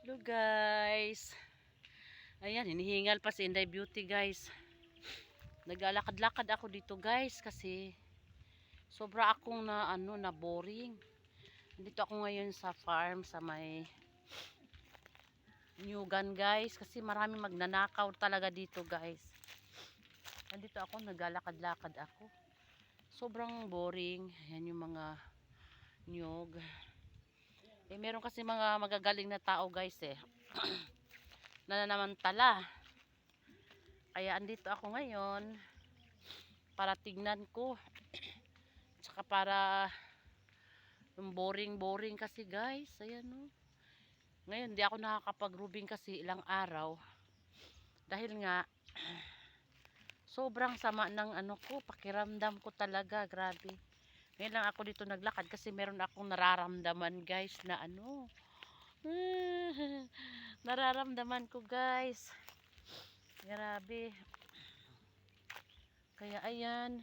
Hello guys. Ayan, hinihingal pa si Inday Beauty guys. Naglalakad-lakad ako dito guys kasi sobra akong na boring. Dito ako ngayon sa farm sa may Nyugan guys kasi maraming magnanakaw talaga dito guys. Nandito ako naglalakad-lakad ako. Sobrang boring. Ayan yung mga nyug. Meron kasi mga magagaling na tao guys nananamantala. Kaya andito ako ngayon para tignan ko. Tsaka para yung boring kasi guys. Ayan o. Ngayon di ako nakakapag-rubing kasi ilang araw. Dahil nga sobrang sama ng ko, pakiramdam ko talaga, grabe. Ngayon lang ako dito naglakad kasi meron akong nararamdaman guys na nararamdaman ko guys. Grabe. Kaya ayan.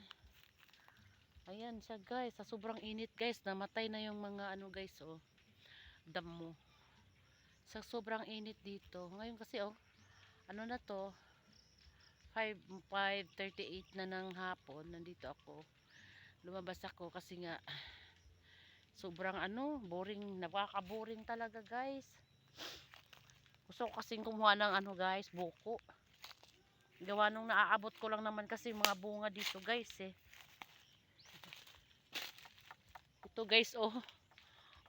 Ayan siya guys, sa sobrang init guys, namatay na yung mga guys damo. Sa sobrang init dito. Ngayon kasi na to, 5:38 na ng hapon, nandito ako. Lumabas ako kasi nga sobrang boring, napaka-boring talaga guys. Gusto ko kasing kumuha ng guys, buko. Gawa nung naaabot ko lang naman kasi mga bunga dito guys Ito guys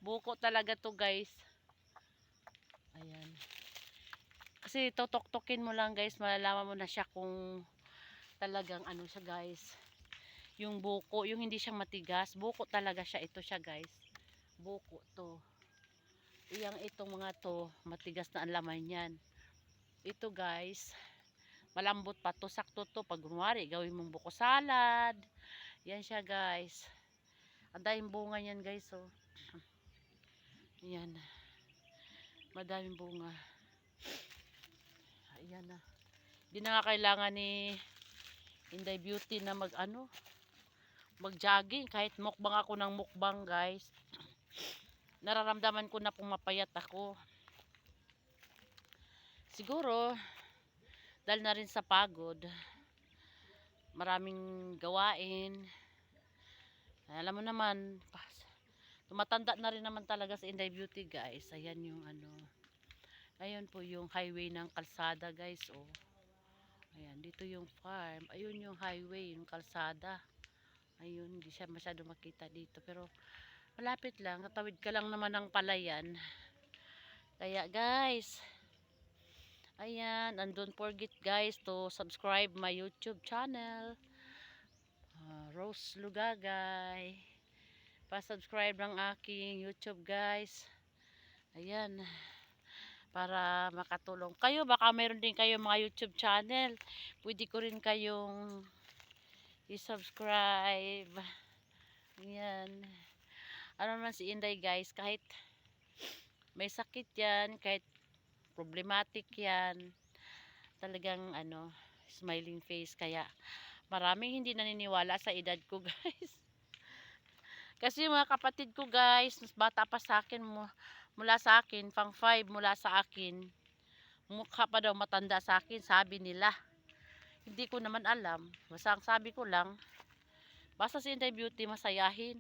buko talaga to guys. Ayan. Kasi totok-tokin mo lang guys, malalaman mo na siya kung talagang siya guys. Yung buko, yung hindi siya matigas, buko talaga siya. Ito siya guys. Buko to. Itong mga to, matigas na ang laman yan. Ito guys, malambot pa to. Sakto to pag kunwari gawin mong buko salad. Yan siya guys. Ang daming bunga yan guys Yan. Madaming bunga. Ayan na. Hindi na nga kailangan ni Inday Beauty na mag-jogging. Kahit mukbang ako ng mukbang guys. Nararamdaman ko na pumapayat ako. Siguro, dahil na rin sa pagod. Maraming gawain. Alam mo naman, tumatanda na rin naman talaga si Inday Beauty guys. Ayan yung ayun po yung highway ng kalsada guys Ayan, dito yung farm. Ayun yung highway, yung kalsada. Ayun, hindi siya masyado makita dito. Pero, malapit lang. Natawid ka lang naman ng palayan. Kaya, guys, ayan, and don't forget guys to subscribe my YouTube channel. Rose Lugagay. Pa-subscribe ng aking YouTube guys. Ayan. Para makatulong kayo, baka meron din kayo mga YouTube channel, pwede ko rin kayong i-subscribe. Yan, naman si Inday guys, kahit may sakit yan, kahit problematic yan, talagang smiling face. Kaya maraming hindi naniniwala sa edad ko guys. Kasi mga kapatid ko guys, mas bata pa sa akin, mula sa akin, pang 5 mula sa akin, mukha pa daw matanda sa akin, sabi nila. Hindi ko naman alam, basta ang sabi ko lang, basta si Inday Beauty masayahin,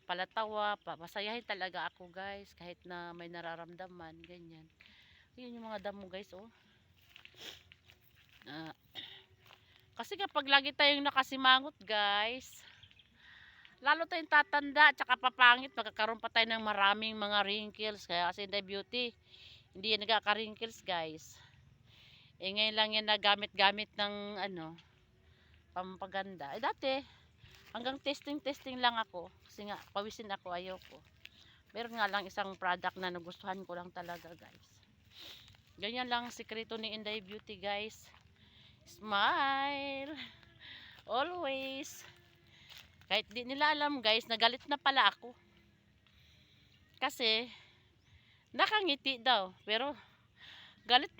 palatawa, masayahin talaga ako guys, kahit na may nararamdaman, ganyan. Yun yung mga damo guys kasi kapag lagi tayong nakasimangot guys, lalo tayong tatanda, tsaka papangit, magkakaroon pa tayo ng maraming mga wrinkles. Kaya kasi Inday Beauty, hindi yan nagkaka-wrinkles guys. Ngayon lang yan nagamit-gamit ng pampaganda. Dati, hanggang testing lang ako. Kasi nga, pawisin ako, ayoko. Meron nga lang isang product na nagustuhan ko lang talaga guys. Ganyan lang sikreto ni Inday Beauty guys. Smile! Always! Kahit di nila alam guys, nagalit na pala ako. Kasi, nakangiti daw. Pero, galit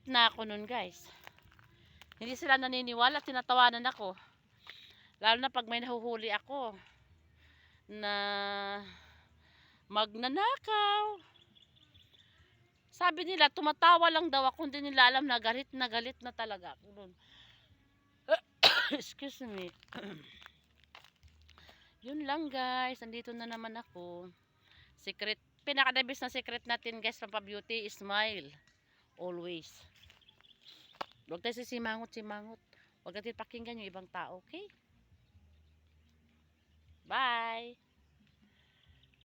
na ako nun guys. Hindi sila naniniwala, tinatawanan ako. Lalo na pag may nahuhuli ako na magnanakaw. Sabi nila, tumatawa lang daw ako, hindi nila alam na galit na talaga ako nun. Excuse me. Yun lang guys, andito na naman ako. Secret, pinaka-the-best na secret natin guys, pampabeauty, smile. Always. Huwag tayo simangot-simangot. Huwag natin pakinggan yung ibang tao, okay? Bye!